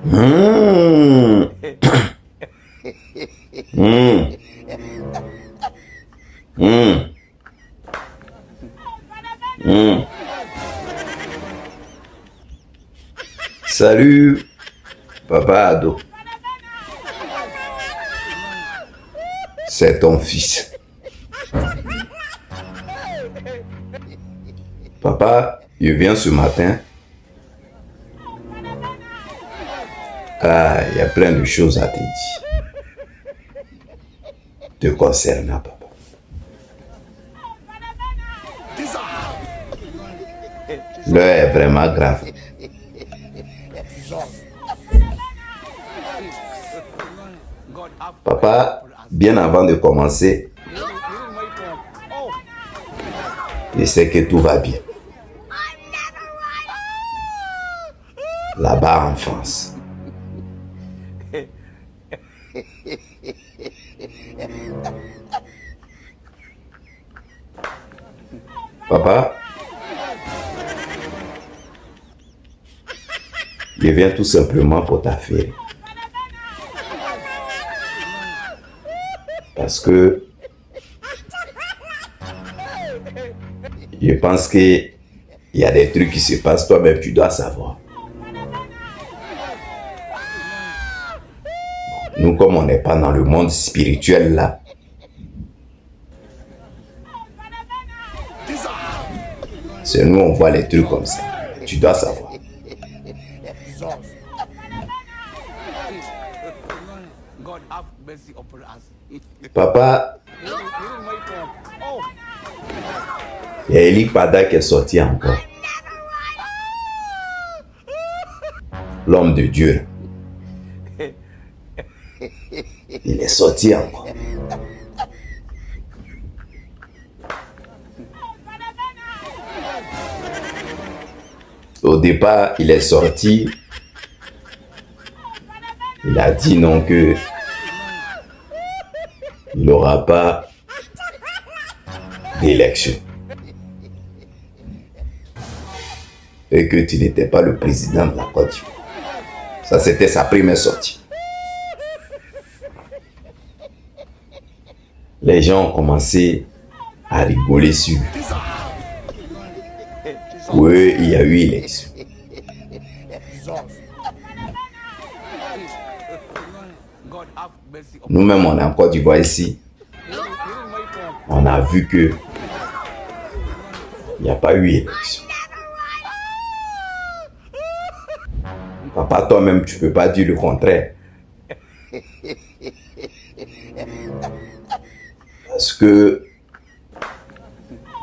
Mmh. Mmh. Mmh. Mmh. Salut, papa ado. C'est ton fils. Papa, je viens ce matin. Il y a plein de choses à te dire. Te concernant, papa. L'heure est vraiment grave. Papa, bien avant de commencer, je sais que tout va bien. Là-bas en France. Papa, je viens tout simplement pour t'affaire. Parce que je pense qu'il y a des trucs qui se passent, toi-même tu dois savoir. Nous, comme on n'est pas dans le monde spirituel là, c'est nous on voit les trucs comme ça. Tu dois savoir. Papa, il y a Eli Pada qui est sorti encore. L'homme de Dieu. Il est sorti encore. Au départ, il est sorti. Il a dit non que il n'aura pas d'élection. Et que tu n'étais pas le président de la Côte d'Ivoire. Ça, c'était sa première sortie. Les gens ont commencé à rigoler sur lui. Pour eux, il y a eu élection. Nous-mêmes, on est en Côte d'Ivoire ici. On a vu que il n'y a pas eu élection. Papa, toi-même, tu ne peux pas dire le contraire. Parce que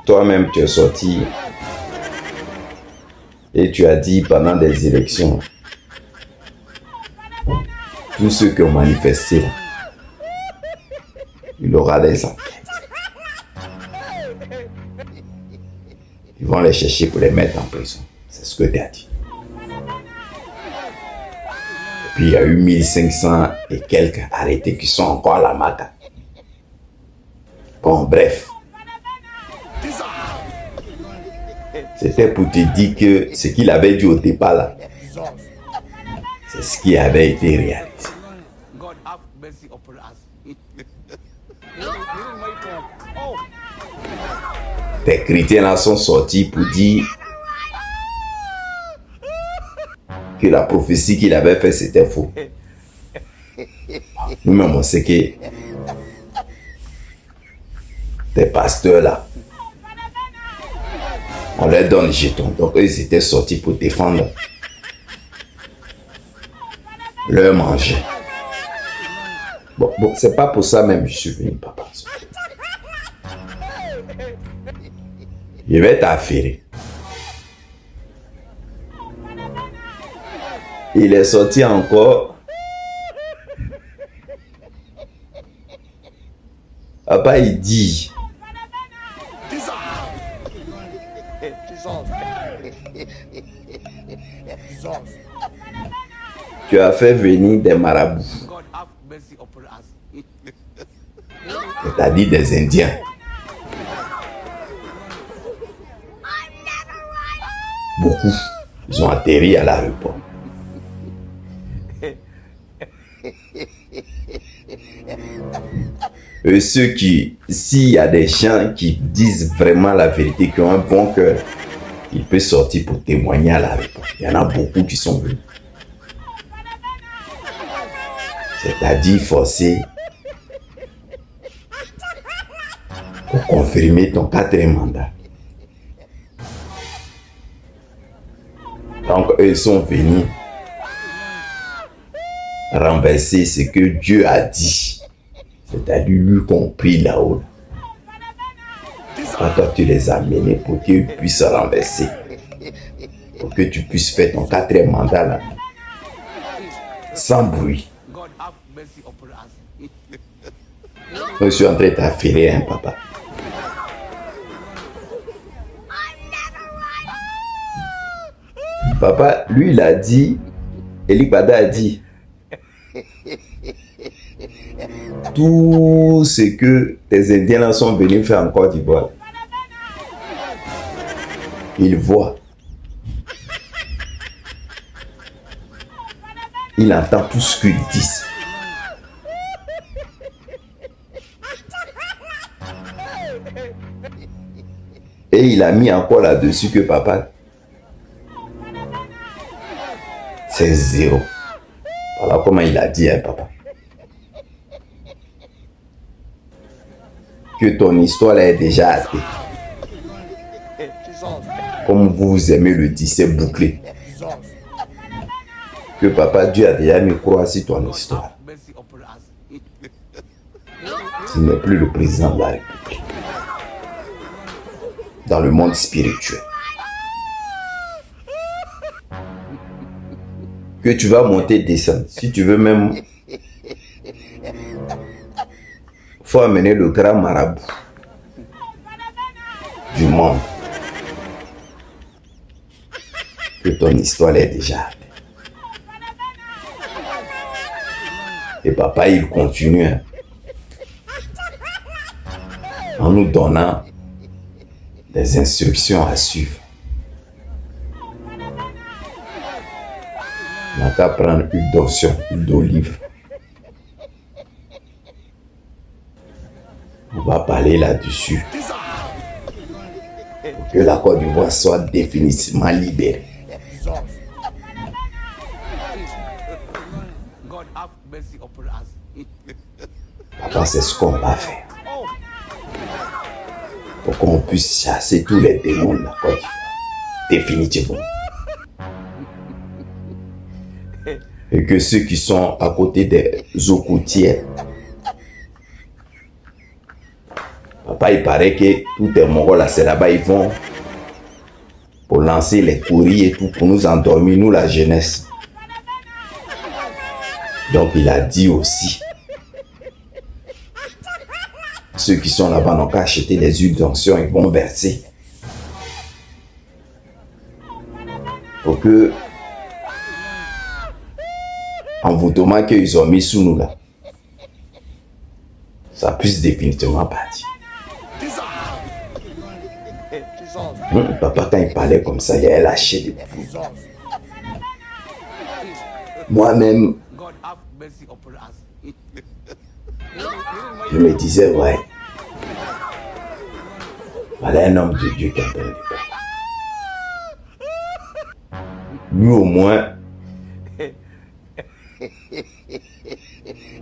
toi-même, tu es sorti et tu as dit pendant des élections, tous ceux qui ont manifesté, il y aura des enquêtes. Ils vont les chercher pour les mettre en prison. C'est ce que tu as dit. Et puis il y a eu 1500 et quelques arrêtés qui sont encore à la Mata. Bon, bref. C'était pour te dire que ce qu'il avait dit au départ là, c'est ce qui avait été réalisé. Des chrétiens là sont sortis pour dire que la prophétie qu'il avait faite c'était faux. Nous-mêmes on sait que des pasteurs là, on leur donne les jetons. Donc eux, ils étaient sortis pour défendre leur manger. Bon, c'est pas pour ça même que je suis venu, papa. Je vais t'affairer. Il est sorti encore. Papa, il dit. Tu as fait venir des marabouts. C'est-à-dire des Indiens. Beaucoup. Ils ont atterri à l'aéroport. S'il y a des gens qui disent vraiment la vérité, qui ont un bon cœur, il peut sortir pour témoigner à la réponse. Il y en a beaucoup qui sont venus. C'est-à-dire forcer pour confirmer ton 4e mandat. Donc, eux, ils sont venus renverser ce que Dieu a dit. C'est-à-dire lui compris là-haut. Toi, tu les as menés pour qu'ils puissent renverser. Pour que tu puisses faire ton 4e mandat là. Sans bruit. Je suis en train de t'affairer, hein, papa. Papa, lui, il a dit, Elik Bada a dit, tout ce que tes Indiens là sont venus faire en Côte d'Ivoire, il voit. Il entend tout ce qu'ils disent. Et il a mis encore là-dessus que papa, c'est 0. Voilà comment il a dit, hein, papa. Que ton histoire là est déjà hâtée. Comme vous aimez le dire, c'est bouclé. Que papa, Dieu a déjà mis croix sur ton histoire. Tu n'es plus le président de la République. Dans le monde spirituel. Que tu vas monter, descendre. Si tu veux même, faut amener le grand marabout du monde. Que ton histoire est déjà. Et papa, il continue, hein, en nous donnant des instructions à suivre. On n'a qu'à prendre une d'onction, une d'olive. On va parler là-dessus. Pour que la Côte d'Ivoire soit définitivement libérée. Papa, c'est ce qu'on va faire. Pour qu'on puisse chasser tous les démons de la Côte d'Ivoire. Définitivement. Et que ceux qui sont à côté des eaux côtières, papa, il paraît que tous les Mongols là, c'est là-bas, ils vont pour lancer les courriers et tout, pour nous endormir, nous la jeunesse. Donc il a dit aussi, ceux qui sont là-bas n'ont qu'à acheter les huiles d'onction, ils vont verser. Pour que envoûtement qu'ils ont mis sous nous là, ça puisse définitivement partir. Papa, quand il parlait comme ça, il a lâché des coups. Moi-même, je me disais, ouais, voilà un homme de Dieu qui est en train de parler. Lui au moins,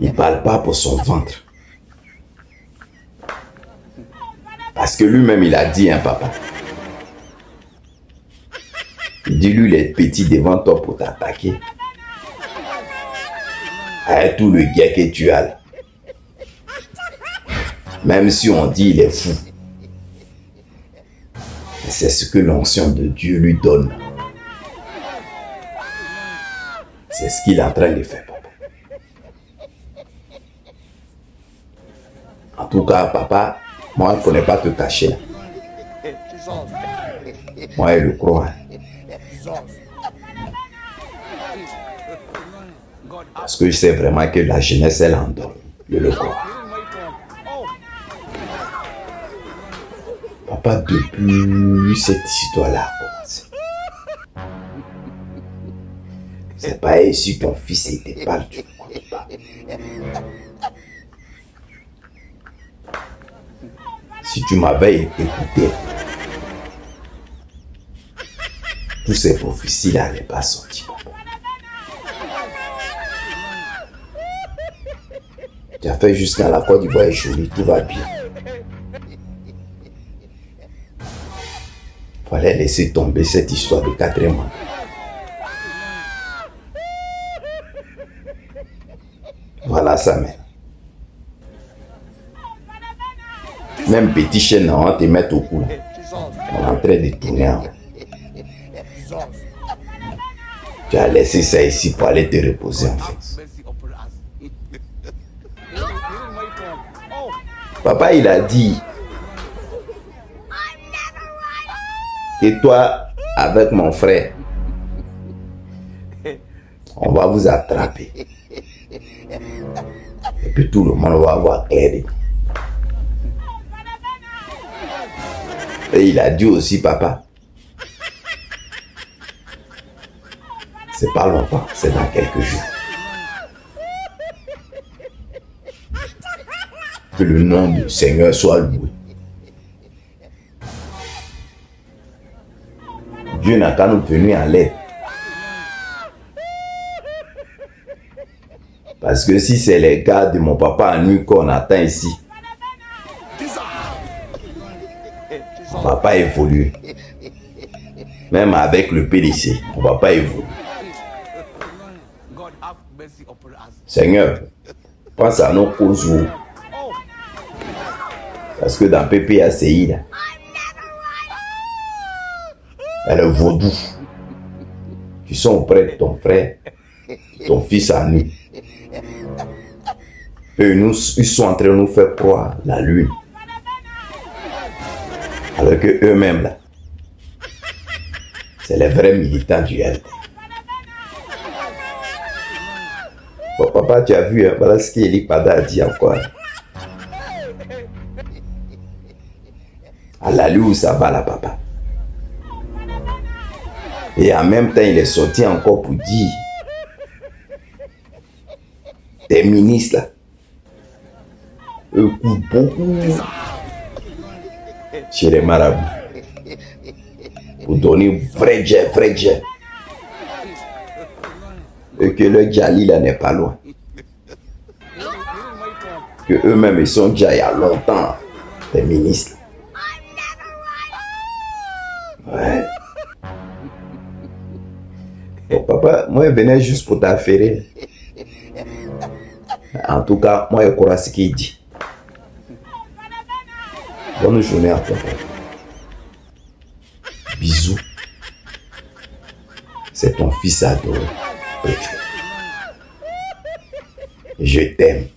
il parle pas pour son ventre. Parce que lui-même, il a dit, hein, papa. Il dit, lui, il est petit devant toi pour t'attaquer. Avec tout le gars que tu as là. Même si on dit il est fou. C'est ce que l'onction de Dieu lui donne. C'est ce qu'il est en train de faire, papa. En tout cas, papa, moi, je ne connais pas te cacher là. Moi, je le crois. Parce que je sais vraiment que la jeunesse, elle endort. Je le crois. Papa, depuis cette histoire-là a commencé, C'est pareil si ton fils était pas tu ne comptes pas. Si tu m'avais écouté, tous ces prophéties n'allaient pas sortir. Tu as fait jusqu'à la Côte d'Ivoire est jolie, tout va bien. Fallait laisser tomber cette histoire de 4e mois. Voilà ça, mère. Même petit chien, on va te mettre au cou. On est en train de tourner en haut. Tu as laissé ça ici pour aller te reposer en fait. Papa, il a dit que toi, avec mon frère, on va vous attraper. Et puis tout le monde va avoir clair. Et il a dit aussi, papa, c'est pas longtemps, c'est dans quelques jours. Que le nom du Seigneur soit loué. Dieu n'a qu'à nous venir en l'aide. Parce que si c'est les gars de mon papa à nous qu'on attend ici, on ne va pas évoluer. Même avec le PDC, on ne va pas évoluer. Seigneur, pense à nos causes. Parce que dans PPACI, là, il y a le vaudou qui sont auprès de ton frère, ton fils à nous. Eux, ils sont en train de nous faire croire la lune. Alors que eux-mêmes, là, c'est les vrais militants du LD. Bon, papa, tu as vu, hein, voilà ce qu'Eli Pada a dit encore. À la où ça va là, papa. Et en même temps, il est sorti encore pour dire des ministres là, eux coûtent beaucoup chez les marabouts pour donner vrai jet. Et que le Djali là n'est pas loin. Que eux-mêmes ils sont déjà il y a longtemps des ministres. Ouais. Bon, papa, moi je venais juste pour t'affairer. En tout cas, moi je crois ce qu'il dit. Bonne journée à toi. Bisous. C'est ton fils adoré. Je t'aime.